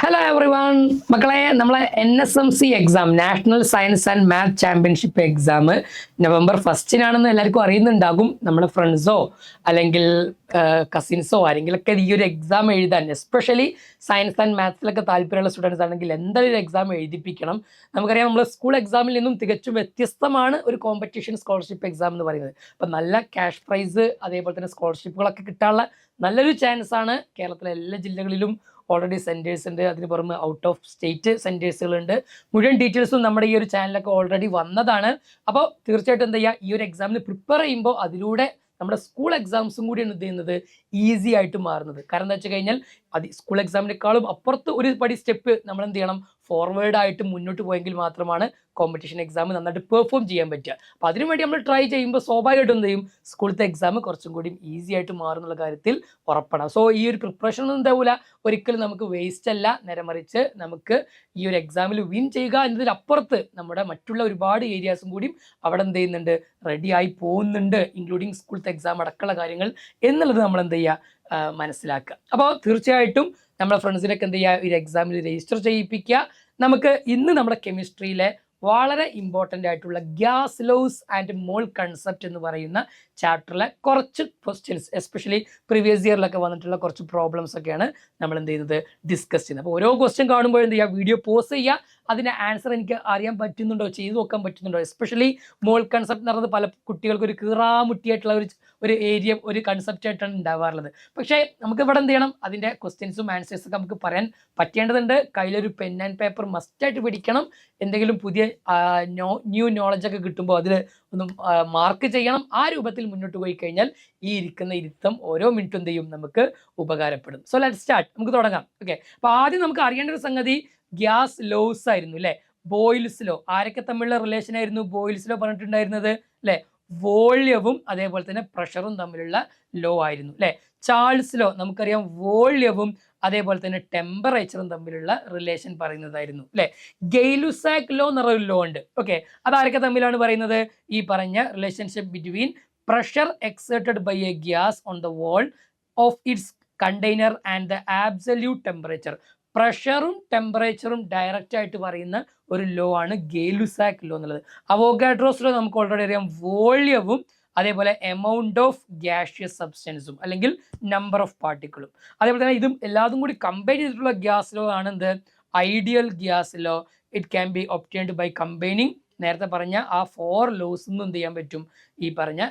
Hello every one മക്കളെ, നമ്മളെ NSMC exam national science and math championship exam November 1 എല്ലാവർക്കും അറിയുന്നുണ്ടാകും. നമ്മുടെ ഫ്രണ്ട്സോ അല്ലെങ്കിൽ കസിൻസോ ആരെങ്കിലൊക്കെ ഈ ഒരു എക്സാം എഴുതാൻ, എസ്പെഷ്യലി സയൻസ് ആൻഡ് മാത്സിലൊക്കെ താല്പര്യമുള്ള സ്റ്റുഡൻസ് ആണെങ്കിൽ എന്തായാലും ഒരു എക്സാം എഴുതിപ്പിക്കണം. നമുക്കറിയാം, നമ്മൾ സ്കൂൾ എക്സാമിൽ നിന്നും തികച്ചും വ്യത്യസ്തമാണ് ഒരു കോമ്പറ്റീഷൻ സ്കോളർഷിപ്പ് എക്സാം എന്ന് പറയുന്നത്. അപ്പം നല്ല ക്യാഷ് പ്രൈസ് അതേപോലെ തന്നെ സ്കോളർഷിപ്പുകളൊക്കെ കിട്ടാനുള്ള നല്ലൊരു ചാൻസ് ആണ്. കേരളത്തിലെ എല്ലാ ജില്ലകളിലും ഓൾറെഡി സെൻറ്റേഴ്സ് ഉണ്ട്. അതിന് പുറമെ ഔട്ട് ഓഫ് സ്റ്റേറ്റ് സെൻറ്റേഴ്സുകളുണ്ട്. മുഴുവൻ ഡീറ്റെയിൽസും നമ്മുടെ ഈ ഒരു ചാനലൊക്കെ ഓൾറെഡി വന്നതാണ്. അപ്പോൾ തീർച്ചയായിട്ടും എന്താ ചെയ്യുക, ഈ ഒരു എക്സാമിന് പ്രിപ്പയർ ചെയ്യുമ്പോൾ അതിലൂടെ നമ്മുടെ സ്കൂൾ എക്സാംസും കൂടിയാണ് എന്ത് ചെയ്യുന്നത്, ഈസി ആയിട്ട് മാറുന്നത്. കാരണം എന്താ വെച്ച് കഴിഞ്ഞാൽ സ്കൂൾ എക്സാമിനേക്കാളും അപ്പുറത്ത് ഒരു പടി സ്റ്റെപ്പ് നമ്മൾ എന്ത് ചെയ്യണം, ഫോർവേഡായിട്ട് മുന്നോട്ട് പോയെങ്കിൽ മാത്രമാണ് കോമ്പറ്റീഷൻ എക്സാം നന്നായിട്ട് പെർഫോം ചെയ്യാൻ പറ്റുക. അപ്പോൾ അതിനുവേണ്ടി നമ്മൾ ട്രൈ ചെയ്യുമ്പോൾ സ്വാഭാവികമായിട്ടും എന്ത് ചെയ്യും, സ്കൂളത്തെ എക്സാം കുറച്ചും കൂടി ഈസി ആയിട്ട് മാറുന്നുള്ള കാര്യത്തിൽ ഉറപ്പാണ്. സോ ഈ ഒരു പ്രിപ്പറേഷൻ ഒന്നും എന്താവില്ല, ഒരിക്കലും നമുക്ക് വേസ്റ്റ് അല്ല, നേരെ മറിച്ച് നമുക്ക് ഈ ഒരു എക്സാമിൽ വിൻ ചെയ്യുക എന്നതിലപ്പുറത്ത് നമ്മുടെ മറ്റുള്ള ഒരുപാട് ഏരിയാസും കൂടി അവിടെ എന്ത് ചെയ്യുന്നുണ്ട്, റെഡി ആയി പോകുന്നുണ്ട്, ഇൻക്ലൂഡിങ് സ്കൂളത്തെ എക്സാം അടക്കമുള്ള കാര്യങ്ങൾ എന്നുള്ളത് നമ്മൾ എന്ത് ചെയ്യുക, മനസ്സിലാക്കുക. അപ്പോൾ തീർച്ചയായിട്ടും നമ്മുടെ ഫ്രണ്ട്സിനൊക്കെ എന്ത് ചെയ്യുക, ഒരു എക്സാമിൽ രജിസ്റ്റർ ചെയ്യിപ്പിക്കുക. നമുക്ക് ഇന്ന് നമ്മുടെ കെമിസ്ട്രിയിലെ വളരെ ഇമ്പോർട്ടൻ്റ് ആയിട്ടുള്ള gas loss and mall concept എന്ന് പറയുന്ന ചാപ്റ്ററിലെ കുറച്ച് ക്വസ്റ്റ്യൻസ്, എസ്പെഷ്യലി പ്രീവിയസ് ഇയറിലൊക്കെ വന്നിട്ടുള്ള കുറച്ച് പ്രോബ്ലംസ് ഒക്കെയാണ് നമ്മൾ എന്ത് ചെയ്യുന്നത്, ഡിസ്കസ് ചെയ്യുന്നത്. അപ്പോൾ ഓരോ ക്വസ്റ്റ്യൻ കാണുമ്പോൾ എന്ത് ചെയ്യുക, വീഡിയോ പോസ് ചെയ്യുക, അതിൻ്റെ ആൻസർ എനിക്ക് അറിയാൻ പറ്റുന്നുണ്ടോ, ചെയ്തു നോക്കാൻ പറ്റുന്നുണ്ടോ. എസ്പെഷ്യലി മോൾ കൺസെപ്റ്റ് എന്ന് പറയുന്നത് പല കുട്ടികൾക്ക് ഒരു കീറാമുട്ടിയായിട്ടുള്ള ഒരു ഏരിയ, ഒരു കൺസെപ്റ്റ് ആയിട്ടാണ് ഉണ്ടാവാറുള്ളത്. പക്ഷേ നമുക്ക് ഇവിടെ എന്ത് ചെയ്യണം, അതിൻ്റെ ക്വസ്റ്റ്യൻസും ആൻസേഴ്സൊക്കെ നമുക്ക് പറയാൻ പറ്റേണ്ടതുണ്ട്. കയ്യിലൊരു പെൻ ആൻഡ് പേപ്പർ മസ്റ്റായിട്ട് പിടിക്കണം. എന്തെങ്കിലും പുതിയ ന്യൂ നോളജൊക്കെ കിട്ടുമ്പോൾ അതിൽ ഒന്ന് മാർക്ക് ചെയ്യണം. ആ രൂപത്തിൽ മുന്നോട്ട് പോയി കഴിഞ്ഞാൽ ഈ ഇരിക്കുന്ന ഇരുത്തം ഓരോ മിനിറ്റും എന്ത് ചെയ്യും, നമുക്ക് ഉപകാരപ്പെടും. സോ ലെറ്റ് സ്റ്റാർട്ട്, നമുക്ക് തുടങ്ങാം. ഓക്കെ, അപ്പോൾ ആദ്യം നമുക്ക് അറിയേണ്ട ഒരു സംഗതി ഗ്യാസ് ലോസ് ആയിരുന്നു അല്ലേ. ബോയിൽസ് ലോ, ആരൊക്കെ തമ്മിലുള്ള റിലേഷൻ ആയിരുന്നു ബോയിൽസ് ലോ പറഞ്ഞിട്ടുണ്ടായിരുന്നത് അല്ലേ, വോള്യവും അതേപോലെ തന്നെ പ്രഷറും തമ്മിലുള്ള ലോ ആയിരുന്നു അല്ലേ. ചാൾസ് ലോ നമുക്കറിയാം, വോള്യവും അതേപോലെ തന്നെ ടെമ്പറേച്ചറും തമ്മിലുള്ള റിലേഷൻ പറയുന്നതായിരുന്നു അല്ലേ. ഗെയ്ലുസാക്ക് ലോ എന്ന് പറയുന്ന ലോ ഉണ്ട്. ഓക്കെ, അതാരൊക്കെ തമ്മിലാണ് പറയുന്നത്, ഈ പറഞ്ഞ relationship between pressure exerted by a gas on the wall of its container and the absolute temperature. പ്രഷറും ടെമ്പറേച്ചറും ഡയറക്റ്റ് ആയിട്ട് പറയുന്ന ഒരു ലോ ആണ് ഗെയ്ലുസാക്ക് ലോ എന്നുള്ളത്. അവോഗാഡ്രോസ് ലോ നമുക്ക് ഓൾറെഡി അറിയാം, വോള്യവും അതേപോലെ എമൗണ്ട് ഓഫ് ഗ്യാഷ്യസ് സബ്സ്റ്റൻസും അല്ലെങ്കിൽ നമ്പർ ഓഫ് പാർട്ടിക്കിളും. അതേപോലെ തന്നെ ഇതും എല്ലാതും കൂടി കമ്പൈൻ ചെയ്തിട്ടുള്ള ഗ്യാസ് ലോ ആണ് എന്ത്, ideal gas law. It can be obtained by combining നേരത്തെ പറഞ്ഞ ആ 4 ലോസ് ഒന്നും എന്ത് ചെയ്യാൻ പറ്റും, ഈ പറഞ്ഞ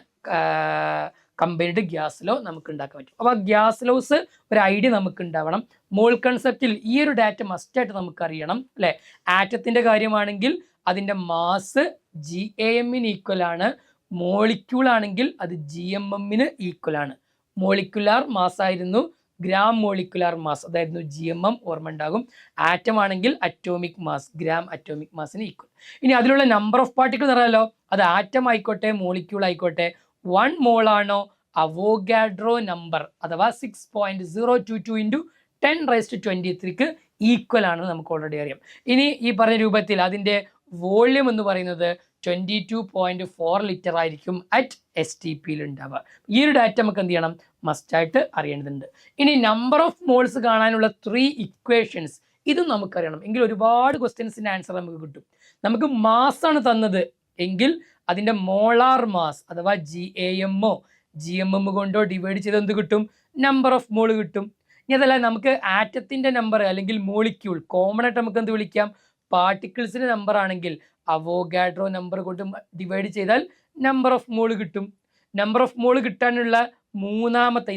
കമ്പൈൻഡ് ഗ്യാസ് ലോ നമുക്ക് ഉണ്ടാക്കാൻ പറ്റും. അപ്പോൾ ഗ്യാസ് ലോസ് ഒരു ഐഡിയ നമുക്ക് ഉണ്ടാവണം. മോൾ കൺസെപ്റ്റിൽ ഈ ഒരു ഡാറ്റ മസ്റ്റായിട്ട് നമുക്ക് അറിയണം അല്ലേ. ആറ്റത്തിൻ്റെ കാര്യമാണെങ്കിൽ അതിൻ്റെ മാസ് GAM ഈക്വൽ ആണ്, മോളിക്യൂൾ ആണെങ്കിൽ അത് GMM ഈക്വൽ ആണ്. മോളിക്കുലാർ മാസ് ആയിരുന്നു ഗ്രാം മോളിക്കുലാർ മാസ്, അതായിരുന്നു GMM, ഓർമ്മ ഉണ്ടാകും. ആറ്റം ആണെങ്കിൽ അറ്റോമിക് മാസ്, ഗ്രാം അറ്റോമിക് മാസിന് ഈക്വൽ. ഇനി അതിലുള്ള നമ്പർ ഓഫ് പാർട്ടിക്കിൾ എന്ന് പറയാമല്ലോ, അത് ആറ്റം ആയിക്കോട്ടെ മോളിക്യൂൾ ആയിക്കോട്ടെ, 1 മോൾ ആണോ അവോഗാഡ്രോ നമ്പർ അഥവാ 6.022 × 10⁻23 ഈക്വൽ ആണെന്ന് നമുക്ക് ഓൾറെഡി അറിയാം. ഇനി ഈ പറഞ്ഞ രൂപത്തിൽ അതിൻ്റെ വോള്യം എന്ന് പറയുന്നത് 22.4 ലിറ്റർ ആയിരിക്കും അറ്റ് STPയിൽ ഉണ്ടാവുക. ഈ ഒരു ഡാറ്റ നമുക്ക് എന്ത് ചെയ്യണം, മസ്റ്റായിട്ട് അറിയേണ്ടതുണ്ട്. ഇനി നമ്പർ ഓഫ് മോൾസ് കാണാനുള്ള 3 ഇക്വേഷൻസ്, ഇതും നമുക്കറിയണം. എങ്കിൽ ഒരുപാട് ക്വസ്റ്റ്യൻസിൻ്റെ ആൻസർ നമുക്ക് കിട്ടും. നമുക്ക് മാസാണ് തന്നത് എങ്കിൽ അതിൻ്റെ മോളാർ മാസ് അഥവാ GAMO GMM കൊണ്ടോ ഡിവൈഡ് ചെയ്ത് എന്ത് കിട്ടും, നമ്പർ ഓഫ് മോൾ കിട്ടും. ഇനി അതല്ല, നമുക്ക് ആറ്റത്തിൻ്റെ നമ്പർ അല്ലെങ്കിൽ മോളിക്യൂൾ കോമൺ ആയിട്ട് നമുക്ക് എന്ത് വിളിക്കാം, പാർട്ടിക്കിൾസിൻ്റെ നമ്പർ ആണെങ്കിൽ അവോഗാഡ്രോ നമ്പർ കൊണ്ട് ഡിവൈഡ് ചെയ്താൽ നമ്പർ ഓഫ് മോൾ കിട്ടും. നമ്പർ ഓഫ് മോൾ കിട്ടാനുള്ള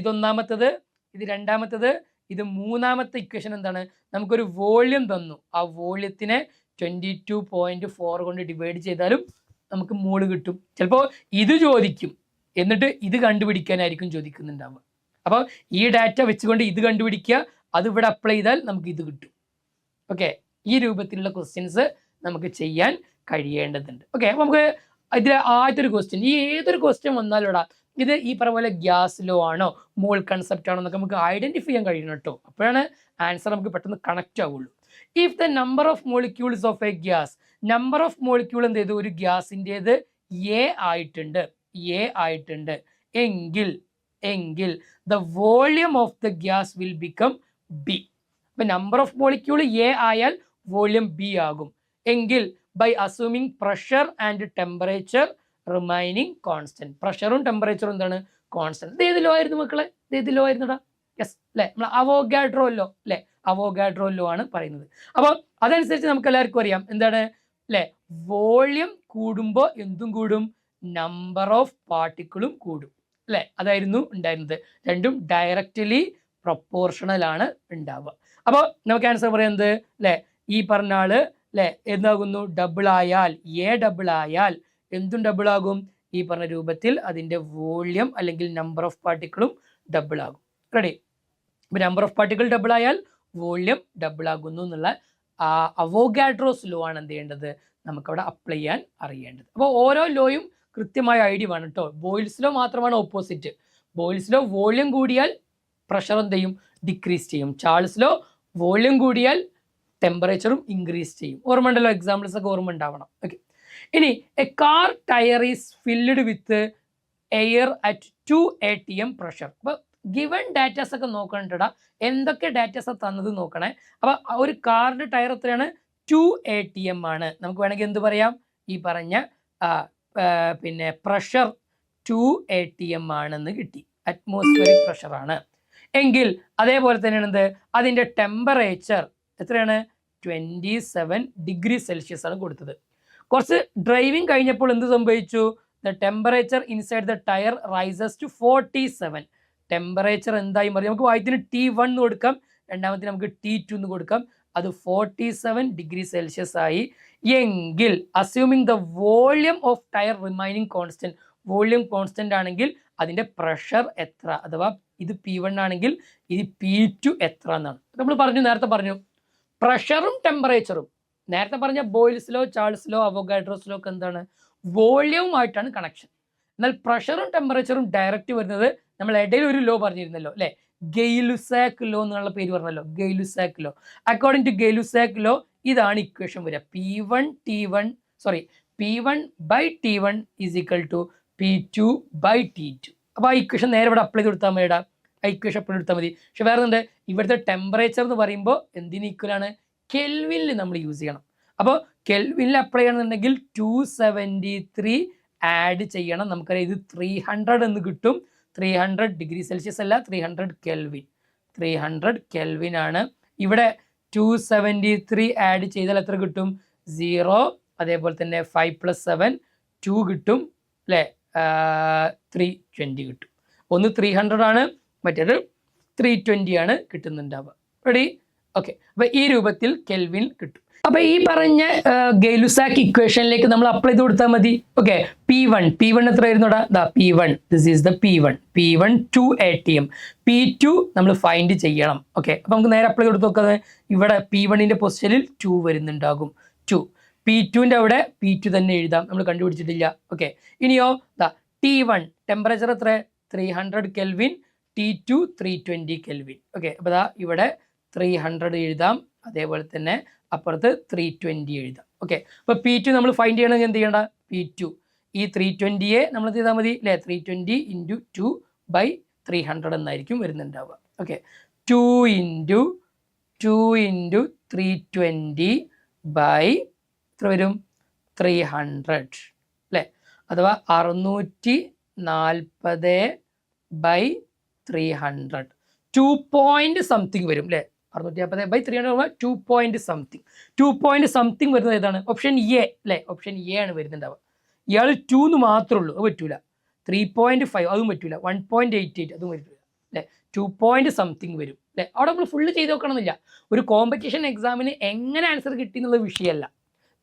ഇതൊന്നാമത്തത്, ഇത് രണ്ടാമത്തത്, ഇത് മൂന്നാമത്തെ ഇക്വേഷൻ എന്താണ്, നമുക്കൊരു വോള്യം തന്നു, ആ വോള്യത്തിനെ 22.4 കൊണ്ട് ഡിവൈഡ് ചെയ്താലും നമുക്ക് മോള് കിട്ടും. ചിലപ്പോൾ ഇത് ചോദിക്കും, എന്നിട്ട് ഇത് കണ്ടുപിടിക്കാനായിരിക്കും ചോദിക്കുന്നുണ്ടാവുക. അപ്പോൾ ഈ ഡാറ്റ വെച്ചുകൊണ്ട് ഇത് കണ്ടുപിടിക്കുക, അത് ഇവിടെ അപ്ലൈ ചെയ്താൽ നമുക്ക് ഇത് കിട്ടും. ഓക്കെ, ഈ രൂപത്തിലുള്ള ക്വസ്റ്റ്യൻസ് നമുക്ക് ചെയ്യാൻ കഴിയേണ്ടതുണ്ട്. ഓക്കെ, അപ്പോൾ നമുക്ക് ഇതിലെ ആദ്യത്തെ ഒരു ക്വസ്റ്റ്യൻ, ഈ ഏതൊരു ക്വസ്റ്റ്യൻ വന്നാലും ഇത് ഈ പറഞ്ഞ പോലെ ഗ്യാസ് ലോ ആണോ മോൾ കൺസെപ്റ്റ് ആണോ എന്നൊക്കെ നമുക്ക് ഐഡന്റിഫൈ ചെയ്യാൻ കഴിയണം കേട്ടോ. അപ്പോഴാണ് ആൻസർ നമുക്ക് പെട്ടെന്ന് കണക്റ്റ് ആവുള്ളൂ. If the number of molecules of a gas, number of molecule എന്ത് ചെയ്തു, ഒരു ഗ്യാസിൻ്റെത് A ആയിട്ടുണ്ട് എങ്കിൽ the volume of the gas will become B. ഇപ്പൊ നമ്പർ ഓഫ് മോളിക്യൂൾ എ ആയാൽ വോളിയം ബി ആകും. എങ്കിൽ by assuming pressure and temperature remaining constant. പ്രഷറും ടെമ്പറേച്ചറും എന്താണ്? കോൺസ്റ്റന്റ്. ഇത് ഏത് ലോ ആയിരുന്നു മക്കളെ? ഇത് ഏത് ലോ ആയിരുന്നുടാ? യെസ് അല്ലെ, നമ്മൾ അവോഗാഡ്രോ ലോ അല്ലെ, അവോഗാഡ്രോ ലോ ആണ് പറയുന്നത്. അപ്പോൾ അതനുസരിച്ച് നമുക്ക് എല്ലാവർക്കും അറിയാം എന്താണ് അല്ലെ, വോളിയം കൂടുമ്പോൾ എന്തും കൂടും, നമ്പർ ഓഫ് പാർട്ടിക്കിളും കൂടും അല്ലെ. അതായിരുന്നു ഉണ്ടായിരുന്നത്. രണ്ടും ഡയറക്റ്റ്ലി പ്രൊപ്പോർഷണൽ ആണ് ഉണ്ടാവുക. അപ്പോൾ നമുക്ക് ആൻസർ പറയുന്നത് അല്ലെ, ഈ പറഞ്ഞ ആള് അല്ലെ എന്താകുന്നു, ഡബിൾ ആയാൽ, എ ഡബിൾ ആയാൽ എന്തും ഡബിൾ ആകും, ഈ പറഞ്ഞ രൂപത്തിൽ അതിന്റെ വോളിയം അല്ലെങ്കിൽ നമ്പർ ഓഫ് പാർട്ടിക്കിളും ഡബിൾ ആകും. റെഡി? ഇപ്പൊ നമ്പർ ഓഫ് പാർട്ടിക്കിൾ ഡബിൾ ആയാൽ വോളിയം ഡബിൾ ആകുന്നു എന്നുള്ള അവോഗാഡ്രോസ് ലോ ആണ് എന്ത് ചെയ്യേണ്ടത്, നമുക്കവിടെ അപ്ലൈ ചെയ്യാൻ അറിയേണ്ടത്. അപ്പോൾ ഓരോ ലോയും കൃത്യമായ ഐഡിയ വേണം കേട്ടോ. ബോയിൽസ് ലോ മാത്രമാണ് ഓപ്പോസിറ്റ്. ബോയിൽസ് ലോ വോളിയം കൂടിയാൽ പ്രഷർ എന്ത് ചെയ്യും, ഡിക്രീസ് ചെയ്യും. ചാൾസ് ലോ വോളിയം കൂടിയാൽ ടെമ്പറേച്ചറും ഇൻക്രീസ് ചെയ്യും. ഓർമ്മ ഉണ്ടല്ലോ, എക്സാമ്പിൾസ് ഒക്കെ ഓർമ്മ ഉണ്ടാവണം. ഓക്കെ. ഇനി a car tyre is filled with air at 2 atm pressure. അപ്പൊ ഗിവൺ ഡാറ്റാസ് ഒക്കെ നോക്കണ്ടാ, എന്തൊക്കെ ഡാറ്റാസ് തന്നത് നോക്കണേ. അപ്പൊ ഒരു കാറിന്റെ ടയർ എത്രയാണ്, 2 atm ആണ്. നമുക്ക് വേണമെങ്കിൽ എന്ത് പറയാം, ഈ പറഞ്ഞ പിന്നെ പ്രഷർ 2 atm ആണെന്ന് കിട്ടി. അറ്റ്മോസ്ഫിയറിക് പ്രഷർ ആണ്. എങ്കിൽ അതേപോലെ തന്നെയാണ് എന്ത്, അതിന്റെ ടെമ്പറേച്ചർ എത്രയാണ്, 27 ഡിഗ്രി സെൽഷ്യസ് ആണ് കൊടുത്തത്. കുറച്ച് ഡ്രൈവിംഗ് കഴിഞ്ഞപ്പോൾ എന്ത് സംഭവിച്ചു, the temperature inside the tyre rises to 47. Temperature എന്തായി മാറി, നമുക്ക് ആദ്യത്തിന് T1 എന്ന് കൊടുക്കാം, രണ്ടാമത്തിന് നമുക്ക് T2 എന്ന് കൊടുക്കാം. അത് 47 ഡിഗ്രി സെൽഷ്യസ് ആയി. എങ്കിൽ assuming the volume of tyre remaining constant, volume constant ആണെങ്കിൽ അതിന്റെ പ്രഷർ എത്ര, അഥവാ ഇത് P1 ആണെങ്കിൽ ഇത് P2 എത്ര എന്നാണ് നമ്മൾ പറഞ്ഞു. നേരത്തെ പറഞ്ഞു പ്രഷറും ടെമ്പറേച്ചറും, നേരത്തെ പറഞ്ഞ Boyle's law, Charles law, Avogadro's law ഒക്കെ എന്താണ്, വോളിയവുമായിട്ടാണ് കണക്ഷൻ. എന്നാൽ പ്രഷറും ടെമ്പറേച്ചറും ഡയറക്റ്റ് വരുന്നത്, നമ്മൾ ഇടയിൽ ഒരു ലോ പറഞ്ഞിരുന്നല്ലോ അല്ലെ, ഗെയ്-ലുസാക്ക് ലോ എന്നുള്ള പേര് പറഞ്ഞല്ലോ, ഗെയ്-ലുസാക്ക് ലോ. അക്കോർഡിംഗ് ടു ഗെയ്-ലുസാക്ക് ലോ ഇതാണ് ഇക്വേഷൻ വരിക, P1 by T1 is equal to P2 by T2. അപ്പോൾ ആ ഇക്വേഷൻ നേരെ ഇവിടെ അപ്ലൈ ചെയ്ത് കൊടുത്താൽ മതി, ആ ഇക്വേഷൻ അപ്ലൈ കൊടുത്താൽ മതി. പക്ഷെ വേറെ ഉണ്ട്, ഇവിടുത്തെ ടെമ്പറേച്ചർ എന്ന് പറയുമ്പോൾ എന്തിന് ഈക്വൽ ആണ്, കെൽവിനിൽ നമ്മൾ യൂസ് ചെയ്യണം. അപ്പോൾ കെൽവിനിൽ അപ്ലൈ ചെയ്യണമെന്നുണ്ടെങ്കിൽ 273 ആഡ് ചെയ്യണം. നമുക്കറിയാം ഇത് 300 എന്ന് കിട്ടും. 300 ഡിഗ്രി സെൽഷ്യസ് അല്ല, 300 കെൽവിൻ. 300 കെൽവിൻ ആണ്. ഇവിടെ 273 ആഡ് ചെയ്താൽ എത്ര കിട്ടും, 0. അതേപോലെ തന്നെ 5 + 7 2 കിട്ടും അല്ലേ, 320 കിട്ടും. ഒന്ന് 300 ആണ്, മറ്റേത് 320 ആണ് കിട്ടുന്നുണ്ടാവുക. റെഡി? ഓക്കെ. അപ്പൊ ഈ രൂപത്തിൽ കെൽവിൻ കിട്ടും. അപ്പൊ ഈ പറഞ്ഞ ഗെയ്-ലുസാക്ക് ഇക്വേഷനിലേക്ക് നമ്മൾ അപ്ലൈ ചെയ്ത് കൊടുത്താൽ മതി. ഓക്കെ. P1 എത്ര ആയിരുന്നുടാ, P1, this is the P1 2 atm. P2 നമ്മൾ ഫൈൻഡ് ചെയ്യണം. ഓക്കെ. അപ്പൊ നമുക്ക് നേരെ അപ്ലൈ കൊടുത്ത് നോക്കാതെ, ഇവിടെ P1ന്റെ പൊസിഷനിൽ 2 വരുന്നുണ്ടാകും, 2. P2ന്റെ അവിടെ P2 തന്നെ എഴുതാം, നമ്മൾ കണ്ടുപിടിച്ചിട്ടില്ല. ഓക്കെ. ഇനിയോ T1 ടെമ്പറേച്ചർ എത്ര, 300 കെൽവിൻ, T2 320 കെൽവിൻ. ഓക്കെ. അപ്പോൾ ഇവിടെ 300 എഴുതാം, അതേപോലെ തന്നെ അപ്പുറത്ത് 320 എഴുതാം. ഓക്കെ. അപ്പോൾ P2 നമ്മൾ ഫൈൻഡ് ചെയ്യണമെങ്കിൽ എന്ത് ചെയ്യണ്ട, P2 ഈ 320യെ നമ്മൾ ചെയ്താൽ മതി അല്ലേ, 320 × 2/300 എന്നായിരിക്കും വരുന്നുണ്ടാവുക. ഓക്കെ. 2 × 320 എത്ര വരും, 300 അല്ലേ, അഥവാ 640/300, 2 പോയിന്റ് സംതിങ് വരും അല്ലേ. 640/300 2 പോയിന്റ് സംതിങ് വരുന്നത് ഏതാണ്, ഓപ്ഷൻ എ അല്ലേ, ഓപ്ഷൻ എ ആണ് വരുന്നുണ്ടാവുക. ഇയാൾ 2 എന്ന് മാത്രമേ ഉള്ളൂ, അത് പറ്റൂല. 3.5 അതും പറ്റൂല, 1.88 അതും പറ്റൂല അല്ലേ. 2 പോയിന്റ് സംതിങ് വരും അല്ലേ. അവിടെ നമ്മൾ ഫുള്ള് ചെയ്ത് നോക്കണമെന്നില്ല. ഒരു കോമ്പറ്റീഷൻ എക്സാമിന് എങ്ങനെ ആൻസർ കിട്ടി എന്നുള്ള വിഷയമല്ല,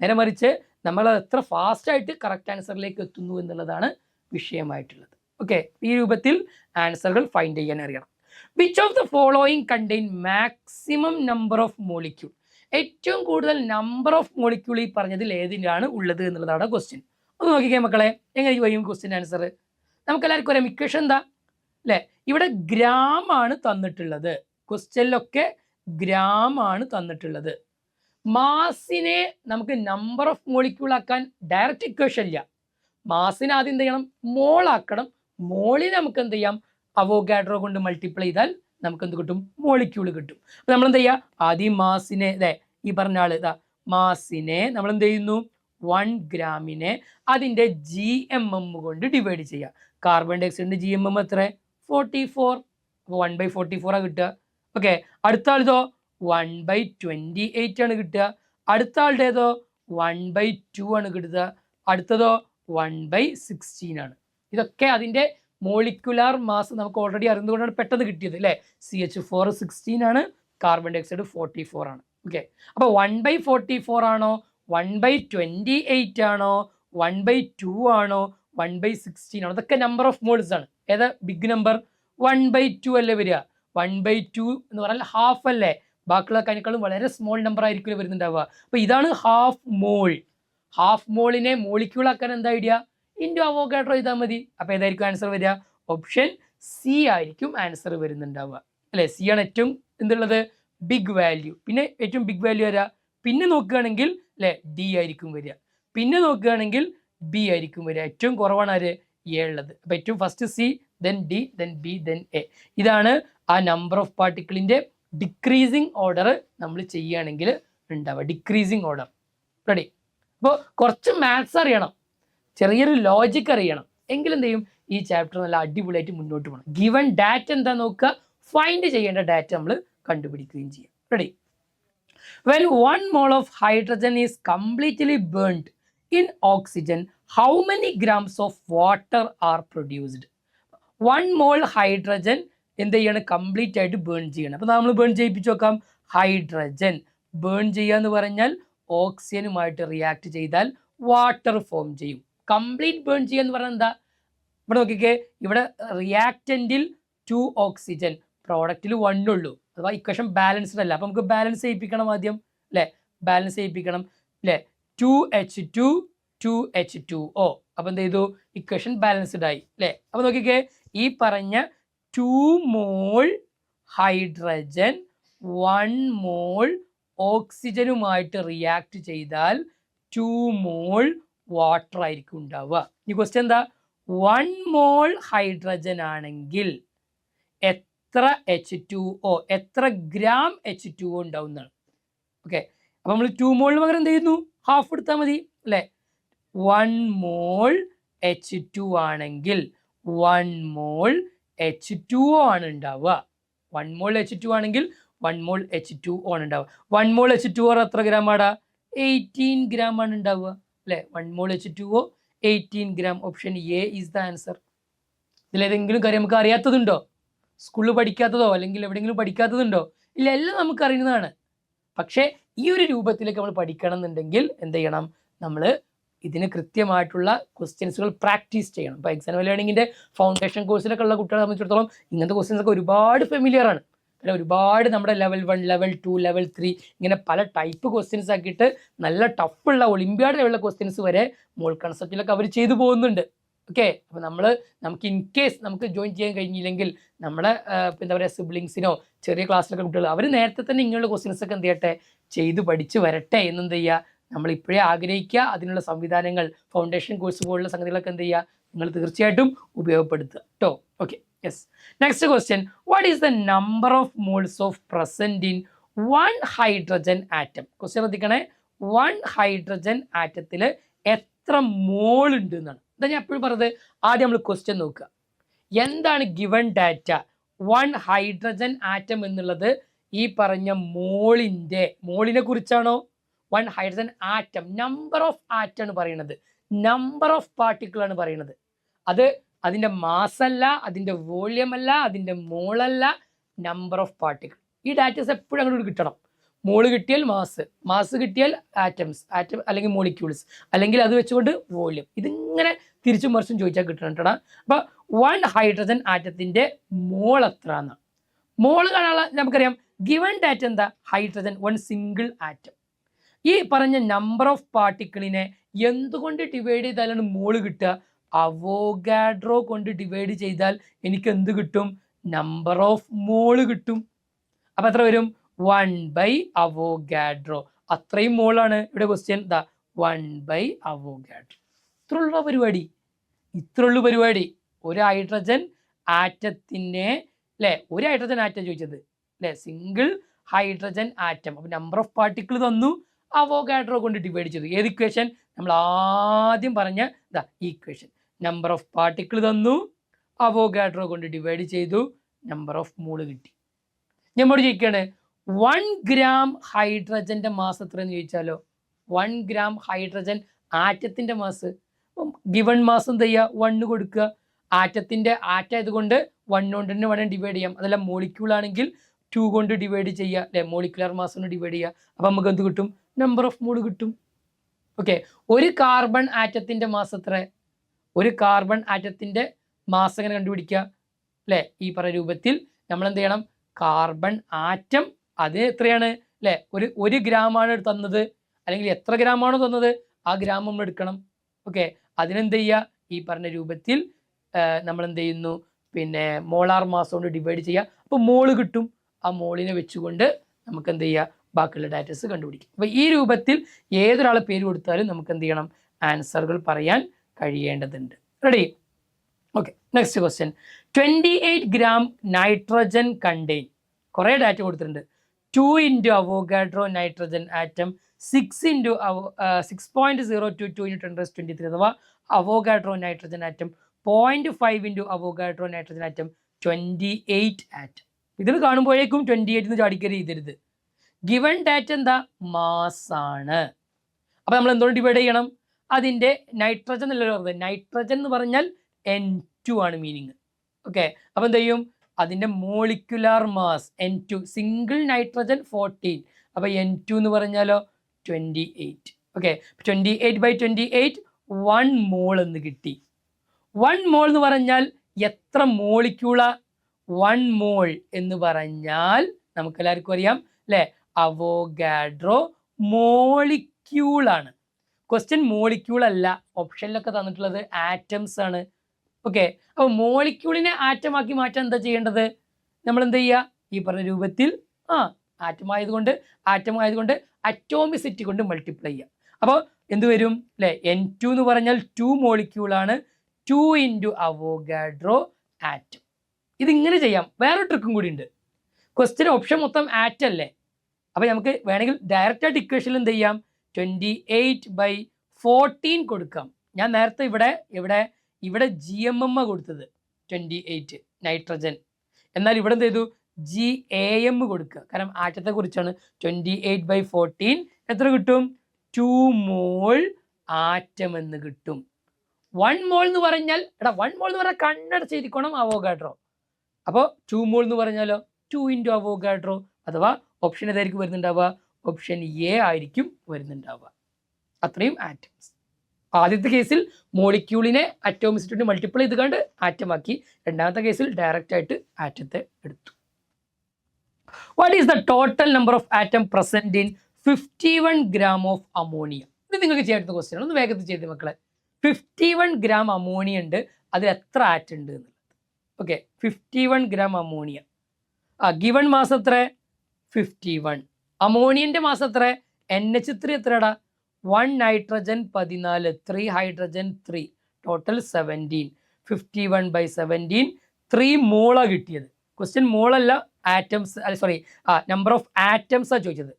നേരെ മറിച്ച് നമ്മൾ എത്ര ഫാസ്റ്റായിട്ട് കറക്റ്റ് ആൻസറിലേക്ക് എത്തുന്നു എന്നുള്ളതാണ് വിഷയമായിട്ടുള്ളത്. ഓക്കെ. ഈ രൂപത്തിൽ ആൻസറുകൾ ഫൈൻഡ് ചെയ്യാൻ അറിയണം. Which of the following contain maximum number of molecule, ഏറ്റവും കൂടുതൽ നമ്പർ ഓഫ് മോളിക്യൂൾ ഈ പറഞ്ഞതിൽ ഏതിനാണ് ഉള്ളത് എന്നുള്ളതാണ് ക്വസ്റ്റ്യൻ. ഒന്ന് നോക്കിക്കേ മക്കളെ, എങ്ങനെ വരും ക്വസ്റ്റ്യൻ ആൻസർ. നമുക്കെല്ലാവർക്കും അറിയാം ഇക്വേഷൻ എന്താ അല്ലേ, ഇവിടെ ഗ്രാം ആണ് തന്നിട്ടുള്ളത്, ക്വസ്റ്റ്യനിലൊക്കെ ഗ്രാം ആണ് തന്നിട്ടുള്ളത്. മാസിനെ നമുക്ക് നമ്പർ ഓഫ് മോളിക്യൂൾ ആക്കാൻ ഡയറക്റ്റ് ഇക്വേഷൻ ഇല്ല, മാസിനെ ആദ്യം എന്ത് ചെയ്യണം, മോൾ ആക്കണം. മോളിനെ നമുക്ക് എന്ത് ചെയ്യാം, അവോഗാഡ്രോ കൊണ്ട് മൾട്ടിപ്ലൈ ചെയ്താൽ നമുക്ക് എന്ത് കിട്ടും? മോളിക്യൂൾ കിട്ടും. അപ്പൊ നമ്മൾ എന്ത് ചെയ്യുക? ആദ്യം മാസിനെ ഈ പറഞ്ഞ ആള് മാസിനെ നമ്മൾ എന്ത് ചെയ്യുന്നു? 1 ഗ്രാമിനെ അതിൻ്റെ GMM കൊണ്ട് ഡിവൈഡ് ചെയ്യുക. കാർബൺ ഡൈ ഓക്സൈഡിന്റെ GMM എത്ര? 44. അപ്പോൾ 1/44 ആണ് കിട്ടുക. ഓക്കെ, അടുത്ത ആളിതോ 1/28 ആണ് കിട്ടുക. അടുത്ത ആളുടേതോ 1/2 ആണ് കിട്ടുക. അടുത്തതോ 1/16 ആണ്. ഇതൊക്കെ അതിൻ്റെ മോളിക്കുലാർ മാസ് നമുക്ക് ഓൾറെഡി അറിയുന്നതുകൊണ്ടാണ് പെട്ടെന്ന് കിട്ടിയത് അല്ലേ? CH4 16 ആണ്, കാർബൺ ഡൈ ഓക്സൈഡ് 44 ആണ്. ഓക്കെ, അപ്പോൾ 1/44 ആണോ, 1/28 ആണോ, 1/2 ആണോ, 1/16 ആണോ? ഇതൊക്കെ നമ്പർ ഓഫ് മോൾസ് ആണ്. ഏതാ ബിഗ് നമ്പർ? 1/2 അല്ലേ വരിക? 1/2 എന്ന് പറഞ്ഞാൽ ഹാഫ് അല്ലേ? ബാക്കിയുള്ള അതിനേക്കാളും വളരെ സ്മോൾ നമ്പർ ആയിരിക്കും വരുന്നുണ്ടാവുക. അപ്പൊ ഇതാണ് ഹാഫ് മോൾ. ഹാഫ് മോളിനെ മോളിക്യൂൾ ആക്കാൻ എന്താ ഐഡിയ? ഇൻറ്റു അവോഗാഡ്രോ ചെയ്താൽ മതി. അപ്പൊ ഏതായിരിക്കും ആൻസർ വരിക? ഓപ്ഷൻ സി ആയിരിക്കും ആൻസർ വരുന്നുണ്ടാവുക അല്ലെ? സി ആണ് ഏറ്റവും എന്തുള്ളത്? Big value. പിന്നെ ഏറ്റവും ബിഗ് വാല്യൂ വരിക. പിന്നെ നോക്കുകയാണെങ്കിൽ അല്ലെ ഡി ആയിരിക്കും വരിക. പിന്നെ നോക്കുകയാണെങ്കിൽ ബി ആയിരിക്കും വരിക. ഏറ്റവും കുറവാണ് ആര്? എ ഉള്ളത്. അപ്പൊ ഏറ്റവും first C, then D, then B, then A. ഇതാണ് ആ നമ്പർ ഓഫ് പാർട്ടിക്കിളിന്റെ ഡിക്രീസിങ് ഓർഡർ നമ്മൾ ചെയ്യുകയാണെങ്കിൽ ഉണ്ടാവുക. Decreasing order. റെഡി? അപ്പോൾ കുറച്ച് മാത്സ് അറിയണം, ചെറിയൊരു ലോജിക് അറിയണം, എങ്കിലും എന്ത് ചെയ്യും? ഈ ചാപ്റ്റർ നല്ല അടിപൊളിയായിട്ട് മുന്നോട്ട് പോകണം. ഗിവൺ ഡാറ്റ എന്താ നോക്കുക, ഫൈൻഡ് ചെയ്യേണ്ട ഡാറ്റ നമ്മൾ കണ്ടുപിടിക്കുകയും ചെയ്യാം. Ready? When 1 mole of hydrogen is completely burnt in oxygen, how many grams of water are produced? 1 mole hydrogen എന്ത് ചെയ്യണം? കംപ്ലീറ്റ് ആയിട്ട് ബേൺ ചെയ്യണം. അപ്പൊ നമ്മൾ ബേൺ ചെയ്യിപ്പിച്ച് നോക്കാം. ഹൈഡ്രജൻ ബേൺ ചെയ്യുക എന്ന് പറഞ്ഞാൽ ഓക്സിജനുമായിട്ട് റിയാക്ട് ചെയ്താൽ വാട്ടർ ഫോം ചെയ്യും. കംപ്ലീറ്റ് ബേൺ ചെയ്യുക എന്ന് പറഞ്ഞാൽ എന്താ? ഇവിടെ നോക്കിക്കേ, ഇവിടെ റിയാക്റ്റന്റിൽ 2 ഓക്സിജൻ, പ്രോഡക്റ്റിൽ 1 ഉള്ളൂ. അഥവാ ഇക്വേഷൻ ബാലൻസ്ഡ് അല്ല. അപ്പൊ നമുക്ക് ബാലൻസ് ചെയ്യിപ്പിക്കണം ആദ്യം അല്ലെ? ബാലൻസ് ചെയ്യിപ്പിക്കണം അല്ലെ? 2H2 2H2O. അപ്പൊ എന്ത് ചെയ്തു? ഇക്വേഷൻ ബാലൻസ്ഡ് ആയി അല്ലെ? അപ്പൊ നോക്കിക്കേ, ഈ പറഞ്ഞ 2 മോൾ ഹൈഡ്രജൻ 1 മോൾ ഓക്സിജനുമായിട്ട് റിയാക്ട് ചെയ്താൽ 2 മോൾ വാട്ടർ ആയിരിക്കും ഉണ്ടാവുക. ഈ ക്വസ്റ്റ്യൻ എന്താ? 1 മോൾ ഹൈഡ്രജൻ ആണെങ്കിൽ എത്ര H2O, എത്ര ഗ്രാം H2O ഉണ്ടാവും എന്നാണ്. ഓക്കെ, അപ്പൊ നമ്മൾ 2 മോളിന് പകരം എന്ത് ചെയ്യുന്നു? ഹാഫ് എടുത്താൽ മതി അല്ലെ? 1 മോൾ H2 ആണെങ്കിൽ 1 മോൾ H2O ആണ് ഉണ്ടാവുക. 1 മോൾ H2 ആണെങ്കിൽ 1 മോൾ H2O ആണ് ഉണ്ടാവുക. 1 മോൾ H2O എത്ര ഗ്രാം ആടാ? 18 ഗ്രാം ആണ് ഉണ്ടാവുക അല്ലെ? 1 മോൾ H2O 18 gram. Option A is the answer. ഇതിലേതെങ്കിലും കാര്യം നമുക്ക് അറിയാത്തതുണ്ടോ? സ്കൂളിൽ പഠിക്കാത്തതോ അല്ലെങ്കിൽ എവിടെയെങ്കിലും പഠിക്കാത്തതുണ്ടോ? ഇല്ല, എല്ലാം നമുക്ക് അറിയുന്നതാണ്. പക്ഷേ ഈ ഒരു രൂപത്തിലേക്ക് നമ്മൾ പഠിക്കണം എന്നുണ്ടെങ്കിൽ എന്ത് ചെയ്യണം? നമ്മൾ ഇതിന് കൃത്യമായിട്ടുള്ള ക്വസ്റ്റ്യൻസുകൾ പ്രാക്ടീസ് ചെയ്യണം. ഇപ്പോൾ എക്സാം ലേണിങ്ങിൻ്റെ ഫൗണ്ടേഷൻ കോഴ്സിലൊക്കെ ഉള്ള കുട്ടികളെ സംബന്ധിച്ചിടത്തോളം ഇങ്ങനത്തെ ക്വസ്റ്റ്യൻസ് ഒക്കെ ഒരുപാട് ഫെമിലിയർ ആണ്. അല്ല, ഒരുപാട് നമ്മുടെ ലെവൽ 1, ലെവൽ 2, ലെവൽ 3 ഇങ്ങനെ പല ടൈപ്പ് ക്വസ്റ്റ്യൻസ് ആക്കിയിട്ട് നല്ല ടഫുള്ള ഒളിമ്പ്യാഡ് ലെവലുള്ള ക്വസ്റ്റ്യൻസ് വരെ മോൾ കൺസെപ്റ്റിലൊക്കെ അവർ ചെയ്തു പോകുന്നുണ്ട്. ഓക്കെ, അപ്പോൾ നമുക്ക് ഇൻ കേസ് നമുക്ക് ജോയിൻ ചെയ്യാൻ കഴിഞ്ഞില്ലെങ്കിൽ നമ്മളെ എന്താ പറയുക സിബ്ലിങ്സിനോ ചെറിയ ക്ലാസ്സിലൊക്കെ കുട്ടികൾ അവർ നേരത്തെ തന്നെ ഇങ്ങനെയുള്ള ക്വസ്റ്റ്യൻസ് ഒക്കെ എന്ത് ചെയ്യട്ടെ, ചെയ്ത് പഠിച്ച് വരട്ടെ എന്നെന്ത് ചെയ്യുക, നമ്മൾ ഇപ്പോഴേ ആഗ്രഹിക്കുക. അതിനുള്ള സംവിധാനങ്ങൾ ഫൗണ്ടേഷൻ കോഴ്സ് പോലുള്ള സംഗതികളൊക്കെ എന്ത് ചെയ്യുക, നിങ്ങൾ തീർച്ചയായിട്ടും ഉപയോഗപ്പെടുത്തുക കേട്ടോ. Okay, yes. Next question, what is the number of moles of present in 1 hydrogen atom? Question ശ്രദ്ധിക്കണേ, 1 ഹൈഡ്രജൻ ആറ്റത്തിൽ എത്ര മോൾ ഉണ്ട് എന്നാണ്. ഇതാ ഞാൻ എപ്പോഴും പറഞ്ഞത്. ആദ്യം നമ്മൾ ക്വസ്റ്റ്യൻ നോക്കുക, എന്താണ് ഗിവൺ ഡാറ്റ? 1 ഹൈഡ്രജൻ ആറ്റം എന്നുള്ളത് ഈ പറഞ്ഞ മോളിനെ കുറിച്ചാണോ? 1 hydrogen atom, number of atom ആണ് പറയുന്നത്, നമ്പർ ഓഫ് പാർട്ടിക്കിൾ ആണ് പറയുന്നത്. അത് അതിൻ്റെ മാസ് അല്ല, അതിൻ്റെ വോള്യം അല്ല, അതിൻ്റെ മോളല്ല, നമ്പർ ഓഫ് പാർട്ടിക്കിൾ. ഈ ഡാറ്റസ് എപ്പോഴും അങ്ങോട്ട് കിട്ടണം. മോള് കിട്ടിയാൽ മാസ് കിട്ടിയാൽ ആറ്റം അല്ലെങ്കിൽ മോളിക്യൂൾസ്, അല്ലെങ്കിൽ അത് വെച്ചുകൊണ്ട് വോള്യം. ഇതിങ്ങനെ തിരിച്ചും മറിച്ചും ചോദിച്ചാൽ കിട്ടണം കേട്ടോ. അപ്പോൾ 1 ഹൈഡ്രജൻ ആറ്റത്തിൻ്റെ മോൾ എത്ര എന്നാണ്. മോള് കാണാനുള്ള നമുക്കറിയാം. ഗിവൺ ഡാറ്റ എന്താ? Hydrogen 1 single atom. ഈ പറഞ്ഞ നമ്പർ ഓഫ് പാർട്ടിക്കിളിനെ എന്തുകൊണ്ട് ഡിവൈഡ് ചെയ്താലാണ് മോള് കിട്ടുക? അവോഗാഡ്രോ കൊണ്ട് ഡിവൈഡ് ചെയ്താൽ എനിക്ക് എന്ത് കിട്ടും? നമ്പർ ഓഫ് മോള് കിട്ടും. അപ്പം എത്ര വരും? 1 അവോഗാഡ്രോ. അത്രയും മോളാണ് ഇവിടെ ക്വസ്റ്റ്യൻ. 1 അവോഗാഡ്രോ. ഇത്രയുള്ള പരിപാടി. ഒരു ഹൈഡ്രജൻ ആറ്റത്തിനെ അല്ലേ? ഒരു ഹൈഡ്രജൻ ആറ്റം ചോദിച്ചത് അല്ലേ? Single hydrogen atom. അപ്പോൾ നമ്പർ ഓഫ് പാർട്ടിക്കിൾ തന്നു, അവോഗാഡ്രോ കൊണ്ട് ഡിവൈഡ് ചെയ്തു. ഏത് ഇക്വേഷൻ? നമ്മൾ ആദ്യം പറഞ്ഞ ഈ ഇക്വേഷൻ. നമ്പർ ഓഫ് പാർട്ടിക്കിൾ തന്നു, അവോഗാഡ്രോ കൊണ്ട് ഡിവൈഡ് ചെയ്തു, നമ്പർ ഓഫ് മോള് കിട്ടി. നമ്മോട് ചോദിക്കുകയാണ് 1 ഗ്രാം ഹൈഡ്രജന്റെ മാസ് എത്രയെന്ന് ചോദിച്ചാലോ? 1 ഗ്രാം ഹൈഡ്രജൻ ആറ്റത്തിന്റെ മാസ്. ഗിവൺ മാസ് എന്ത് ചെയ്യുക? 1 കൊടുക്കുക. ആറ്റത്തിന്റെ ആയതുകൊണ്ട് 1 കൊണ്ട് തന്നെ വേണം ഡിവൈഡ് ചെയ്യാം. അതല്ല മോളിക്യൂൾ ആണെങ്കിൽ 2 കൊണ്ട് ഡിവൈഡ് ചെയ്യുക അല്ലെ? മോളിക്കുലർ മാസ് കൊണ്ട് ഡിവൈഡ് ചെയ്യുക. അപ്പം നമുക്ക് എന്ത് കിട്ടും? നമ്പർ ഓഫ് മോൾ കിട്ടും. ഓക്കെ, ഒരു കാർബൺ ആറ്റത്തിന്റെ മാസ് എത്ര? ഒരു കാർബൺ ആറ്റത്തിന്റെ മാസ് എങ്ങനെ കണ്ടുപിടിക്കുക അല്ലെ? ഈ പറയുന്ന രൂപത്തിൽ നമ്മൾ എന്ത് ചെയ്യണം? കാർബൺ ആറ്റം അത് എത്രയാണ് അല്ലെ? ഒരു ഗ്രാമാണ് തന്നത്, അല്ലെങ്കിൽ എത്ര ഗ്രാമാണോ തന്നത് ആ ഗ്രാം നമ്മൾ എടുക്കണം. ഓക്കെ, അതിനെന്ത് ചെയ്യുക? ഈ പറഞ്ഞ രൂപത്തിൽ നമ്മൾ എന്ത് ചെയ്യുന്നു? പിന്നെ മോളാർ മാസ് കൊണ്ട് ഡിവൈഡ് ചെയ്യുക. അപ്പോൾ മോള് കിട്ടും. ആ മോളിനെ വെച്ചുകൊണ്ട് നമുക്ക് എന്ത് ചെയ്യുക? ബാക്കിയുള്ള ഡാറ്റസ് കണ്ടുപിടിക്കും. അപ്പോൾ ഈ രൂപത്തിൽ ഏതൊരാളെ പേര് കൊടുത്താലും നമുക്ക് എന്ത് ചെയ്യണം? ആൻസറുകൾ പറയാൻ കഴിയേണ്ടതുണ്ട്. Ready? Okay, next question. 28 gram nitrogen contain. കുറേ ഡാറ്റ കൊടുത്തിട്ടുണ്ട്. 2 ഇൻറ്റു അവോഗാഡ്രോ നൈട്രജൻ ആറ്റം 6.022 × 10⁻23 അഥവാ Avogadro nitrogen atom 0.5 into Avogadro nitrogen atom 28 atom. ഇതിൽ കാണുമ്പോഴേക്കും 28 എന്ന് ചാടിക്കറി ചെയ്തരുത്. ഗിവൺ ഡാറ്റ എന്താ? മാസാണ്. അപ്പം നമ്മൾ എന്തുകൊണ്ട് ഡിവൈഡ് ചെയ്യണം? അതിൻ്റെ നൈട്രജൻ എന്നല്ലോ പറഞ്ഞത്. നൈട്രജൻ എന്ന് പറഞ്ഞാൽ N2 ആണ് മീനിങ്. ഓക്കെ, അപ്പം എന്ത് ചെയ്യും? അതിൻ്റെ molecular mass N2, single nitrogen 14. അപ്പോൾ N2 എന്ന് പറഞ്ഞാലോ 28. ഓക്കെ, 28/28 1 മോൾ എന്ന് കിട്ടി. 1 മോൾ എന്ന് പറഞ്ഞാൽ എത്ര മോളിക്യൂളാ? 1 മോൾ എന്ന് പറഞ്ഞാൽ നമുക്കെല്ലാവർക്കും അറിയാം അല്ലേ? അവോഗാഡ്രോ മോളിക്യൂളാണ്. ക്വസ്റ്റ്യൻ മോളിക്യൂൾ അല്ല, ഓപ്ഷനിലൊക്കെ തന്നിട്ടുള്ളത് ആറ്റംസ് ആണ്. ഓക്കെ, അപ്പോൾ മോളിക്യൂളിനെ ആറ്റമാക്കി മാറ്റാൻ എന്താ ചെയ്യേണ്ടത്? നമ്മൾ എന്ത് ചെയ്യുക? ഈ പറഞ്ഞ രൂപത്തിൽ ആറ്റമായതുകൊണ്ട് അറ്റോമിസിറ്റി കൊണ്ട് മൾട്ടിപ്ലൈ ചെയ്യുക. അപ്പോൾ എന്ത് വരും അല്ലേ? N2 എന്ന് പറഞ്ഞാൽ 2 മോളിക്യൂളാണ്. 2 ഇൻറ്റു അവോഗാഡ്രോ ആറ്റം. ഇതിങ്ങനെ ചെയ്യാം. വേറെ ട്രിക്കും കൂടി ഉണ്ട്. ക്വസ്റ്റ്യൻ ഓപ്ഷൻ മൊത്തം ആറ്റം അല്ലേ? അപ്പോൾ നമുക്ക് വേണമെങ്കിൽ ഡയറക്റ്റായിട്ട് ഇക്വേഷനിൽ എന്ത് ചെയ്യാം? 28/14 കൊടുക്കാം. ഞാൻ നേരത്തെ ഇവിടെ GMM കൊടുത്തത് 28 നൈട്രജൻ. എന്നാൽ ഇവിടെ എന്ത് ചെയ്തു? GAM കൊടുക്കുക. കാരണം ആറ്റത്തെ കുറിച്ചാണ്. 28/14 എത്ര കിട്ടും? 2 മോൾ ആറ്റം എന്ന് കിട്ടും. 1 മോൾ എന്ന് പറഞ്ഞാൽ 1 മോൾ എന്ന് പറഞ്ഞാൽ കണ്ണടച്ചിരിക്കണം അവോഗാഡ്രോ. അപ്പോൾ 2 മോൾ എന്ന് പറഞ്ഞാലോ 2 ഇൻറ്റു അവോഗാഡ്രോ. അഥവാ ഓപ്ഷൻ ഏതായിരിക്കും വരുന്നുണ്ടാവുക? ഓപ്ഷൻ A ആയിരിക്കും വരുന്നുണ്ടാവുക. അത്രയും ആറ്റംസ്. ആദ്യത്തെ കേസിൽ മോളിക്യൂളിനെ അറ്റോമിസിറ്റി മൾട്ടിപ്ലൈ ചെയ്ത് കണ്ട് ആറ്റമാക്കി. രണ്ടാമത്തെ കേസിൽ ഡയറക്റ്റ് ആയിട്ട് ആറ്റത്തെ എടുത്തു. What is the total number of atom present in 51 gram of ammonia? ഇത് നിങ്ങൾക്ക് ചെയ്യാത്ത ക്വസ്റ്റ്യൻ. ഒന്ന് വേഗത്തിൽ ചെയ്ത് മക്കളെ. 51 ഗ്രാം അമോണിയ ഉണ്ട്, അതിൽ എത്ര ആറ്റം ഉണ്ട് എന്നുള്ളത്. Okay, 51 gram ammonia. Given mass എത്ര? 51. അമോണിയന്റെ മാസ് എത്ര? NH3 എത്രടാ? 1 nitrogen 14, 3 hydrogen 3, total 17. 51/17 3 മോളാ കിട്ടിയത്. ക്വസ്റ്റ്യൻ മോളല്ല, ആറ്റംസ് നമ്പർ ഓഫ് ആറ്റംസാ ചോദിച്ചത്.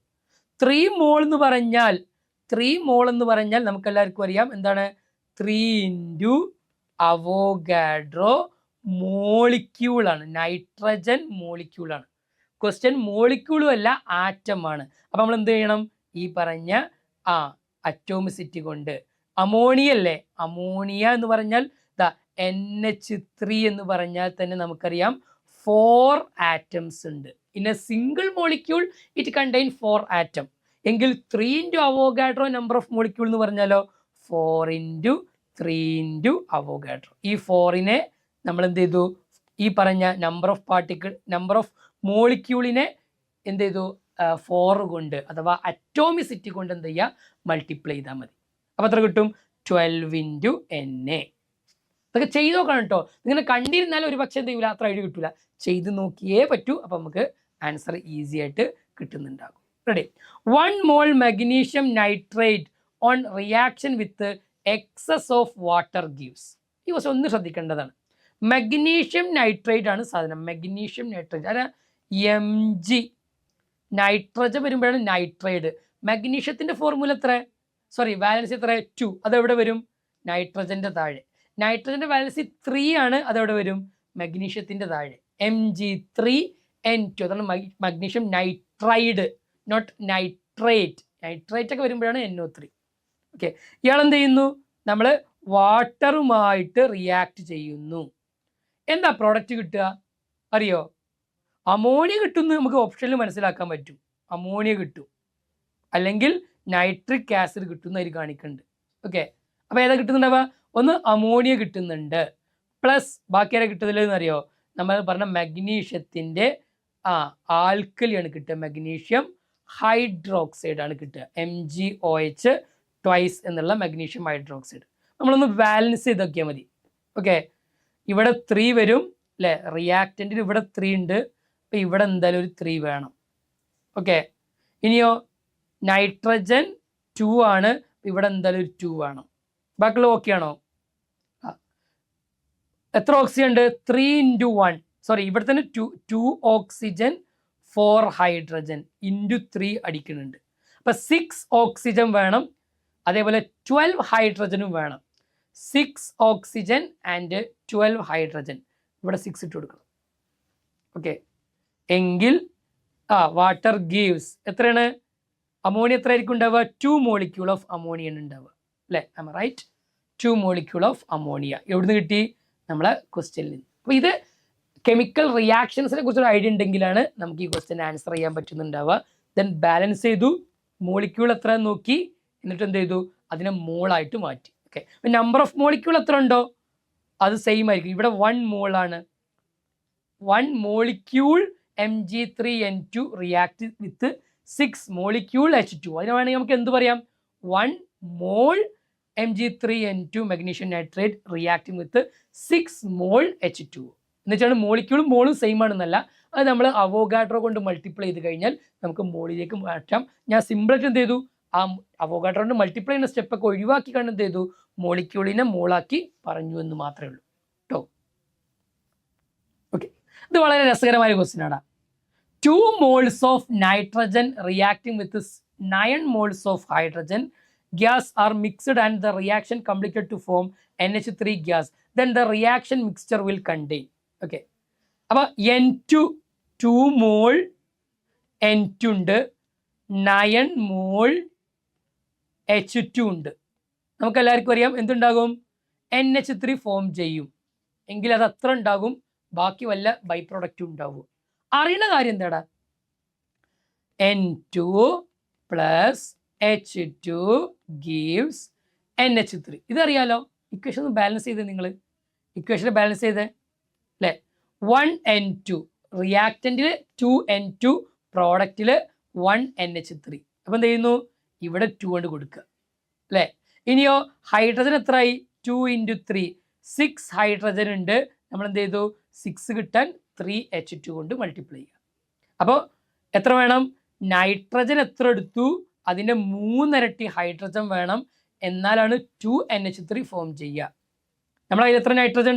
3 മോൾ എന്ന് പറഞ്ഞാൽ നമുക്ക് എല്ലാവർക്കും അറിയാം എന്താണ്? 3 ഇൻറ്റു അവോഗാഡ്രോ മോളിക്യൂളാണ്, നൈട്രജൻ മോളിക്യൂളാണ്. ക്വസ്റ്റ്യൻ മോളിക്യൂളും അല്ല ആറ്റമാണ്. അപ്പം നമ്മൾ എന്ത് ചെയ്യണം? ഈ പറഞ്ഞ അറ്റോമിസിറ്റി കൊണ്ട്. അമോണിയ അല്ലേ? അമോണിയ എന്ന് പറഞ്ഞാൽ NH3 എന്ന് പറഞ്ഞാൽ തന്നെ നമുക്കറിയാം 4 ആറ്റംസ് ഉണ്ട്. In A single molecule it contain 4 atom. എങ്കിൽ 3 into Avogadro number of molecule എന്ന് പറഞ്ഞാലോ 4 ഇൻറ്റു 3 ഇൻറ്റു അവോഗാഡ്രോ. ഈ 4നെ നമ്മൾ എന്ത് ചെയ്തു? ഈ പറഞ്ഞ നമ്പർ ഓഫ് മോളിക്യൂളിനെ എന്ത് ചെയ്തു? 4 കൊണ്ട് അഥവാ അറ്റോമിസിറ്റി കൊണ്ട് എന്ത് ചെയ്യുക? മൾട്ടിപ്ലൈ ചെയ്താൽ മതി. അപ്പോൾ എത്ര കിട്ടും? 12 ഇൻറ്റു Na. ഇതൊക്കെ ചെയ്ത് നോക്കണം കേട്ടോ. ഇങ്ങനെ കണ്ടിരുന്നാലും ഒരു പക്ഷേ എന്ത് ചെയ്യില്ല, അത്ര ഐഡിയ കിട്ടില്ല. ചെയ്ത് നോക്കിയേ പറ്റൂ. അപ്പോൾ നമുക്ക് ആൻസർ ഈസി ആയിട്ട് കിട്ടുന്നുണ്ടാകും. Ready? 1 mole magnesium nitrate on reaction with excess of water gives. ഈ ക്വസ്റ്റ്യൻ ഒന്ന് ശ്രദ്ധിക്കേണ്ടതാണ്. മഗ്നീഷ്യം നൈട്രേറ്റ് ആണ് സാധനം. മഗ്നീഷ്യം നൈട്രേറ്റ് അല്ല, Mg. നൈട്രജൻ വരുമ്പോഴാണ് നൈട്രൈഡ്. മഗ്നീഷ്യത്തിന്റെ ഫോർമുല എത്ര? സോറി, വാലൻസി എത്ര? 2. അതെവിടെ വരും? നൈട്രജന്റെ താഴെ. നൈട്രജന്റെ വാലൻസി 3 ആണ്. അതെവിടെ വരും? മഗ്നീഷ്യത്തിന്റെ താഴെ. Mg3N2. അതാണ് magnesium nitride, not nitrate. Nitrate ഒക്കെ വരുമ്പോഴാണ് NO3. ഓക്കെ, ഇയാൾ എന്ത് ചെയ്യുന്നു? നമ്മൾ വാട്ടറുമായിട്ട് റിയാക്ട് ചെയ്യുന്നു. എന്താ പ്രോഡക്റ്റ് കിട്ടുക അറിയോ? അമോണിയ കിട്ടുമെന്ന് നമുക്ക് ഓപ്ഷനിൽ മനസ്സിലാക്കാൻ പറ്റും. അമോണിയ കിട്ടും, അല്ലെങ്കിൽ നൈട്രിക് ആസിഡ് കിട്ടുന്നതിൽ കാണിക്കുന്നുണ്ട്. ഓക്കെ, അപ്പോൾ ഏതാ കിട്ടുന്നുണ്ടാവുക? ഒന്ന് അമോണിയ കിട്ടുന്നുണ്ട്, പ്ലസ് ബാക്കി ആരാ കിട്ടുന്നില്ലെന്ന് അറിയോ? നമ്മൾ പറഞ്ഞ മഗ്നീഷ്യത്തിൻ്റെ ആൽക്കലിയാണ് കിട്ടുക. മഗ്നീഷ്യം ഹൈഡ്രോക്സൈഡ് ആണ് കിട്ടുക. MgOH ട്വൈസ് എന്നുള്ള മഗ്നീഷ്യം ഹൈഡ്രോക്സൈഡ്. നമ്മളൊന്ന് ബാലൻസ് ചെയ്ത് നോക്കിയാൽ മതി. ഓക്കെ, ഇവിടെ 3 വരും അല്ലേ? റിയാക്റ്റൻറ്റിന് ഇവിടെ 3 ഉണ്ട്. അപ്പോൾ ഇവിടെ എന്തായാലും ഒരു 3 വേണം. ഓക്കെ, ഇനിയോ നൈട്രജൻ 2 ആണ്. ഇവിടെ എന്തായാലും ഒരു 2 വേണം. ബാക്കിയുള്ള ഓക്കെ ആണോ? എത്ര ഓക്സിജൻ ഉണ്ട്? 3 × 1. സോറി, ഇവിടെ തന്നെ 2 ഓക്സിജൻ 4 ഹൈഡ്രജൻ × 3 അടിക്കുന്നുണ്ട്. അപ്പം 6 ഓക്സിജൻ വേണം. അതേപോലെ 12 ഹൈഡ്രജനും വേണം. 6 ഓക്സിജൻ ആൻഡ് 12 ഹൈഡ്രജൻ. ഇവിടെ 6 ഇട്ട് കൊടുക്കണം. ഓക്കെ, എങ്കിൽ വാട്ടർ ഗീവ്സ് എത്രയാണ്? അമോണിയ എത്ര ആയിരിക്കും ഉണ്ടാവുക? 2 മോളിക്യൂൾ ഓഫ് അമോണിയ ഉണ്ടാവുക അല്ലേ? Am right? 2 molecule of ammonia. എവിടുന്ന് കിട്ടി? നമ്മളെ ക്വസ്റ്റ്യനിൽ നിന്ന്. അപ്പോൾ ഇത് കെമിക്കൽ റിയാക്ഷൻസിനെ കുറിച്ചൊരു ഐഡിയ ഉണ്ടെങ്കിലാണ് നമുക്ക് ഈ ക്വസ്റ്റ്യൻ ആൻസർ ചെയ്യാൻ പറ്റുന്നുണ്ടാവുക. ദെൻ ബാലൻസ് ചെയ്തു, മോളിക്യൂൾ എത്ര നോക്കി, എന്നിട്ട് എന്ത് ചെയ്തു? അതിനെ മോളായിട്ട് മാറ്റി. ഓക്കെ, അപ്പം നമ്പർ ഓഫ് മോളിക്യൂൾ എത്ര ഉണ്ടോ അത് സെയിം ആയിരിക്കും. ഇവിടെ 1 മോളാണ്. 1 molecule Mg3N2 react with 6 molecule H2. അതിന് വേണമെങ്കിൽ നമുക്ക് എന്ത് പറയാം? 1 mole Mg3N2 magnesium nitrate reacting with 6 mole H2. എന്ന് വെച്ചാൽ മോളിക്യൂളും മോളും സെയിം ആണെന്നല്ല, അത് നമ്മൾ അവോഗാഡ്രോ കൊണ്ട് മൾട്ടിപ്ലൈ ചെയ്ത് കഴിഞ്ഞാൽ നമുക്ക് മോളിലേക്ക് മാറ്റാം. ഞാൻ സിമ്പിളായിട്ട് എന്ത് ചെയ്തു? ആ അവോഗാഡ്രോ കൊണ്ട് മൾട്ടിപ്ലൈ ചെയ്യുന്ന സ്റ്റെപ്പൊക്കെ ഒഴിവാക്കി കണ്ട് എന്ത് ചെയ്തു? മോളിക്യൂളിനെ മോളാക്കി പറഞ്ഞു എന്ന് മാത്രമേ ഉള്ളൂ കേട്ടോ. ഓക്കെ, ഇത് വളരെ രസകരമായ ക്വസ്റ്റ്യൻ ആണ്. 2 moles of nitrogen reacting with 9 moles of hydrogen gas are mixed and the reaction completed to form NH3 gas. Then the reaction mixture will contain. Okay, അപ്പോൾ N2 2 മോൾ N2 ഉണ്ട്, 9 മോൾ H2 ഉണ്ട്. നമുക്ക് എല്ലാവർക്കും അറിയാം എന്തുണ്ടാകും? NH3 ഫോം ചെയ്യും. എങ്കിൽ അത് അത്ര ഉണ്ടാകും, ബാക്കി വല്ല ബൈ പ്രൊഡക്റ്റും ഉണ്ടാവും. അറിയുന്ന കാര്യം എന്താടാ? N2 plus H2 gives NH3. ഇതറിയാലോ. ഇക്വേഷൻ ഒന്ന് ബാലൻസ് ചെയ്ത് നിങ്ങൾ ഇക്വേഷൻ ബാലൻസ് ചെയ്തേ അല്ലേ? 1N2 റിയാക്റ്റൻറ്റിൽ 2N2 പ്രോഡക്റ്റിൽ 1NH3. അപ്പം എന്ത് ചെയ്യുന്നു? ഇവിടെ 2 കൊണ്ട് കൊടുക്കുക അല്ലേ? ഇനിയോ ഹൈഡ്രജൻ എത്രയായി? 2 × 3 6 ഹൈഡ്രജൻ ഉണ്ട്. നമ്മൾ എന്ത് ചെയ്തു? 6 കിട്ടാൻ 3H2 കൊണ്ട് മൾട്ടിപ്ലൈ ചെയ്യുക. അപ്പോൾ എത്ര വേണം? നൈട്രജൻ എത്ര എടുത്തു? അതിൻ്റെ 3 ഇരട്ടി ഹൈഡ്രജൻ വേണം, എന്നാലാണ് 2NH3 ഫോം ചെയ്യുക. നമ്മളതിൽ എത്ര നൈട്രജൻ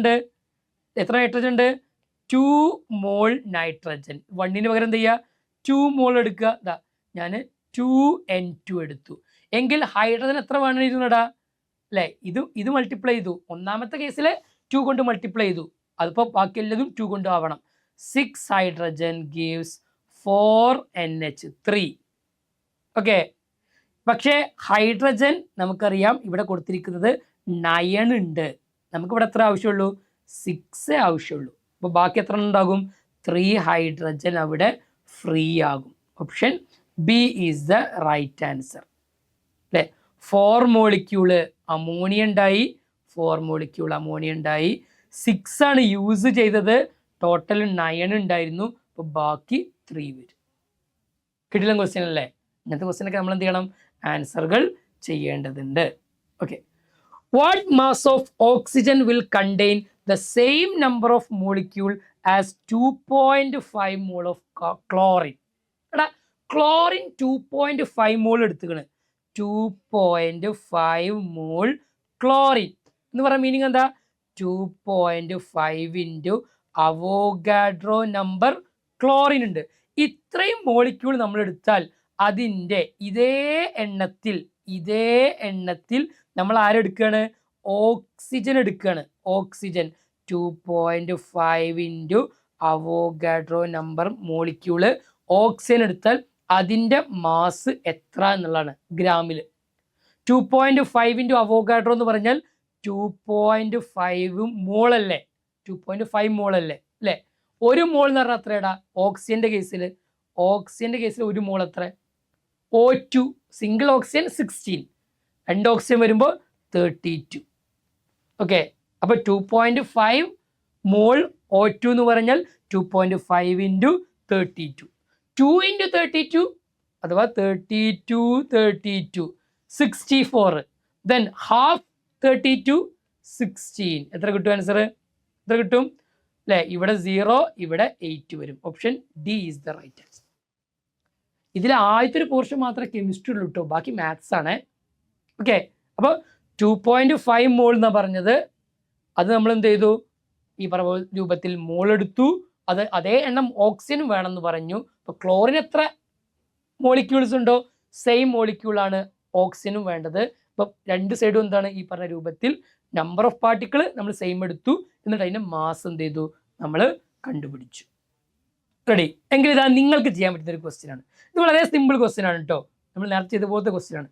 ഉണ്ട്? 2 മോൾ നൈട്രജൻ. 1ന് പകരം എന്ത് ചെയ്യുക? 2 മോൾ എടുക്കുക. ഇതാ ഞാൻ 2N2 എടുത്തു. എങ്കിൽ ഹൈഡ്രജൻ എത്ര വേണമായിരുന്നടാ അല്ലേ? ഇത് മൾട്ടിപ്ലൈ ചെയ്തു. ഒന്നാമത്തെ കേസിൽ 2 കൊണ്ട് മൾട്ടിപ്ലൈ ചെയ്തു. അതിപ്പോൾ ബാക്കി എല്ലാതും 2 കൊണ്ട് ആവണം. 6 ഹൈഡ്രജൻ ഗീവ്സ് 4NH3. ഓക്കെ, പക്ഷേ ഹൈഡ്രജൻ നമുക്കറിയാം ഇവിടെ കൊടുത്തിരിക്കുന്നത് 9 ഉണ്ട്. നമുക്കിവിടെ എത്ര ആവശ്യമുള്ളൂ? 6 ആവശ്യമുള്ളൂ. അപ്പോൾ ബാക്കി എത്ര ഉണ്ടാകും? 3 ഹൈഡ്രജൻ അവിടെ ഫ്രീ ആകും. Option B is the right answer അല്ലേ? 4 മോളിക്യൂള് അമോണിയ ഉണ്ടായി, 4 മോളിക്യൂൾ അമോണിയ ഉണ്ടായി. 6 ആണ് യൂസ് ചെയ്തത്, ടോട്ടൽ 9 ഉണ്ടായിരുന്നു. അപ്പോൾ ബാക്കി 3 വരും. കിടിലൻ ക്വസ്റ്റ്യൻ അല്ലേ? ഇങ്ങനത്തെ ക്വസ്റ്റ്യനൊക്കെ നമ്മൾ എന്ത് ചെയ്യണം? ആൻസറുകൾ ചെയ്യേണ്ടതുണ്ട്. Okay, what mass of oxygen will contain the same number of molecule as 2.5 mole of chlorine. എടാ, ക്ലോറിൻ 2.5 മോൾ എടുത്തുകണ്. 2.5 മോൾ ക്ലോറിൻ എന്ന് പറയുന്ന മീനിങ് എന്താ? 2.5 ഇൻറ്റു അവോഗാഡ്രോ നമ്പർ ക്ലോറിൻ ഉണ്ട്. ഇത്രയും മോളിക്യൂൾ നമ്മൾ എടുത്താൽ അതിൻ്റെ ഇതേ എണ്ണത്തിൽ നമ്മൾ ആരെടുക്കുകയാണ്? ഓക്സിജൻ എടുക്കുകയാണ്. Oxygen 2.5 into Avogadro number molecule oxygen എടുത്താൽ അതിൻ്റെ മാസ് എത്ര എന്നുള്ളതാണ് ഗ്രാമിൽ. 2.5 ഇൻറ്റു അവോഗാഡ്രോ എന്ന് പറഞ്ഞാൽ 2.5 മോളല്ലേ? 2.5 മോളല്ലേ അല്ലേ? ഒരു മോൾ എന്ന് പറഞ്ഞാൽ എത്രയാടാ? ഓക്സിജന്റെ കേസിൽ ഒരു മോൾ എത്ര? O2 സിംഗിൾ ഓക്സിജൻ 16, 2 ഓക്സിജൻ വരുമ്പോൾ 32. ഓക്കെ, അപ്പോൾ 2.5 മോൾ O2 എന്ന് പറഞ്ഞാൽ 2.5 ഇൻറ്റു 32. 2 ഇൻറ്റു 32 അഥവാ 32 64. Then half 32 16. എത്ര കിട്ടും ആൻസർ? എത്ര കിട്ടും അല്ലേ? ഇവിടെ 0, ഇവിടെ 8 വരും. Option D is the right answer. ഇതിൽ ആദ്യത്തെ ഒരു പോർഷൻ മാത്രമേ കെമിസ്ട്രി ഉള്ളൂ കേട്ടോ, ബാക്കി മാത്സ് ആണ്. ഓക്കെ, അപ്പോൾ 2.5 മോൾ എന്നാണ് പറഞ്ഞത്. അത് നമ്മൾ എന്ത് ചെയ്തു? ഈ പറഞ്ഞ രൂപത്തിൽ മോൾ എടുത്തു. അത് അതേ എണ്ണം ഓക്സിജൻ വേണമെന്ന് പറഞ്ഞു. അപ്പോൾ ക്ലോറിൻ എത്ര മോളിക്യൂൾസ് ഉണ്ടോ സെയിം മോളിക്യൂളാണ് ഓക്സിജനും വേണ്ടത്. അപ്പം രണ്ട് സൈഡും എന്താണ്? ഈ പറഞ്ഞ രൂപത്തിൽ നമ്പർ ഓഫ് പാർട്ടിക്കിൾ നമ്മൾ സെയിം എടുത്തു, എന്നിട്ട് അതിൻ്റെ മാസ് എന്ത് ചെയ്തു? നമ്മൾ കണ്ടുപിടിച്ചു. റെഡി? എങ്കിൽ ഇതാ നിങ്ങൾക്ക് ചെയ്യാൻ പറ്റുന്ന ഒരു ക്വസ്റ്റ്യൻ ആണ്. ഇത് വളരെ സിമ്പിൾ ക്വസ്റ്റ്യൻ ആണ് കേട്ടോ. നമ്മൾ നേരത്തെ ഇതുപോലത്തെ ക്വസ്റ്റ്യൻ ആണ്.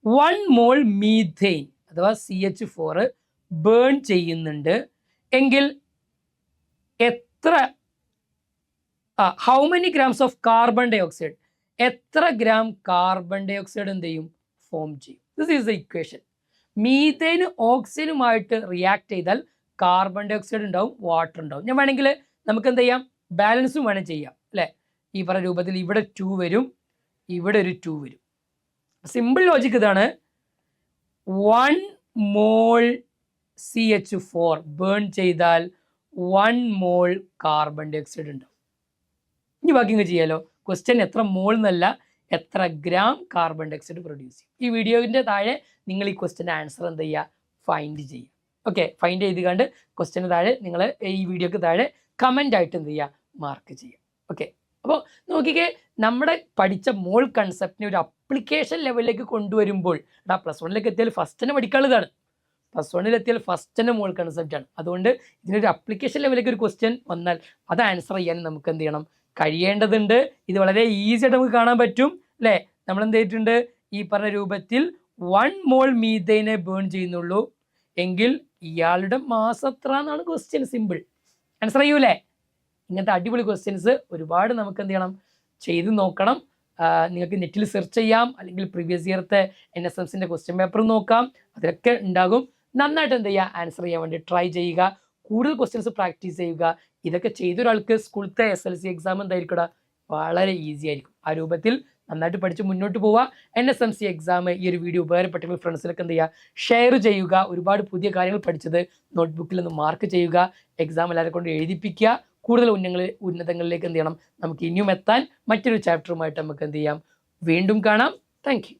1 മോൾ മീഥെയിൻ അഥവാ CH4 ബേൺ ചെയ്യുന്നുണ്ട് എങ്കിൽ എത്ര how many grams of carbon dioxide, എത്ര ഗ്രാം കാർബൺ ഡൈ ഓക്സൈഡ് എന്ത് ചെയ്യും? ഫോം ചെയ്യും. This is the equation. Methane ഓക്സിജനുമായിട്ട് റിയാക്ട് ചെയ്താൽ കാർബൺ ഡൈ ഓക്സൈഡ് ഉണ്ടാവും, വാട്ടർ ഉണ്ടാവും. ഞാൻ വേണമെങ്കിൽ നമുക്ക് എന്ത് ചെയ്യാം? ബാലൻസും വേണം ചെയ്യാം അല്ലേ? ഈ പറഞ്ഞ രൂപത്തിൽ ഇവിടെ 2 വരും, ഇവിടെ ഒരു 2 വരും. സിമ്പിൾ ലോജിക് ഇതാണ്. 1 മോൾ CH4 ബേൺ ചെയ്താൽ 1 മോൾ കാർബൺ ഡൈ ഓക്സൈഡ് ഉണ്ടാവും. ഇനി ബാക്കി ഇങ്ങ് ചെയ്യാലോ. ക്വസ്റ്റ്യൻ എത്ര മോൾ എന്നല്ല, എത്ര gram carbon dioxide produce ചെയ്യും. ഈ വീഡിയോൻ്റെ താഴെ നിങ്ങൾ ഈ ക്വസ്റ്റ്യൻ്റെ ആൻസർ എന്ത് ചെയ്യുക? ഫൈൻഡ് ചെയ്യുക. ഓക്കെ, ഫൈൻഡ് ചെയ്ത് കണ്ട് ക്വസ്റ്റ്യന് താഴെ നിങ്ങൾ ഈ വീഡിയോക്ക് താഴെ കമൻ്റ് ആയിട്ട് എന്ത് ചെയ്യുക? മാർക്ക് ചെയ്യുക. ഓക്കെ, അപ്പോൾ നോക്കിക്കേ, നമ്മുടെ പഠിച്ച മോൾ കൺസെപ്റ്റിനെ ഒരു അപ്ലിക്കേഷൻ ലെവലിലേക്ക് കൊണ്ടുവരുമ്പോൾ +1 എത്തിയാൽ ഫസ്റ്റ് തന്നെ പഠിക്കാനുള്ളതാണ്. +1 എത്തിയാൽ ഫസ്റ്റ് തന്നെ മോൾ കൺസെപ്റ്റാണ്. അതുകൊണ്ട് ഇതിനൊരു അപ്ലിക്കേഷൻ ലെവലിലേക്ക് ഒരു ക്വസ്റ്റ്യൻ വന്നാൽ അത് ആൻസർ ചെയ്യാൻ നമുക്ക് എന്ത് ചെയ്യണം? കഴിയേണ്ടതുണ്ട്. ഇത് വളരെ ഈസി ആയിട്ട് നമുക്ക് കാണാൻ പറ്റും അല്ലേ? നമ്മൾ എന്ത് ചെയ്തിട്ടുണ്ട്? ഈ പറഞ്ഞ രൂപത്തിൽ 1 മോൾ മീഥെയിനെ ബേൺ ചെയ്യുന്നുള്ളൂ എങ്കിൽ ഇയാളുടെ മാസ് എത്ര എന്നാണ് ക്വസ്റ്റ്യൻ. സിമ്പിൾ ആൻസർ ചെയ്യൂലേ? ഇങ്ങനത്തെ അടിപൊളി ക്വസ്റ്റ്യൻസ് ഒരുപാട് നമുക്ക് എന്ത് ചെയ്യണം? ചെയ്ത് നോക്കണം. നിങ്ങൾക്ക് നെറ്റിൽ സെർച്ച് ചെയ്യാം, അല്ലെങ്കിൽ പ്രീവിയസ് ഇയർത്തെ NSMസിൻ്റെ ക്വസ്റ്റ്യൻ പേപ്പർ നോക്കാം, അതിലൊക്കെ ഉണ്ടാകും. നന്നായിട്ട് എന്ത് ചെയ്യുക? ആൻസർ ചെയ്യാൻ വേണ്ടി ട്രൈ ചെയ്യുക. കൂടുതൽ ക്വസ്റ്റ്യൻസ് പ്രാക്ടീസ് ചെയ്യുക. ഇതൊക്കെ ചെയ്തൊരാൾക്ക് സ്കൂളത്തെ SLC എക്സാം എന്തായിരിക്കും? വളരെ ഈസി ആയിരിക്കും. ആ രൂപത്തിൽ നന്നായിട്ട് പഠിച്ച് മുന്നോട്ട് പോവുക. NSMC എക്സാം ഈ ഒരു വീഡിയോ ഉപകാരപ്പെട്ടെങ്കിൽ ഫ്രണ്ട്സിനൊക്കെ എന്ത് ചെയ്യുക? ഷെയർ ചെയ്യുക. ഒരുപാട് പുതിയ കാര്യങ്ങൾ പഠിച്ചത് നോട്ട്ബുക്കിൽ ഒന്ന് മാർക്ക് ചെയ്യുക. എക്സാം എല്ലാവരെ കൊണ്ട് എഴുതിപ്പിക്കുക. കൂടുതൽ ഉന്നതങ്ങളിലേക്ക് എന്ത് ചെയ്യണം? നമുക്ക് ഇനിയും എത്താൻ മറ്റൊരു ചാപ്റ്ററുമായിട്ട് നമുക്ക് എന്ത് ചെയ്യാം? വീണ്ടും കാണാം. Thank you.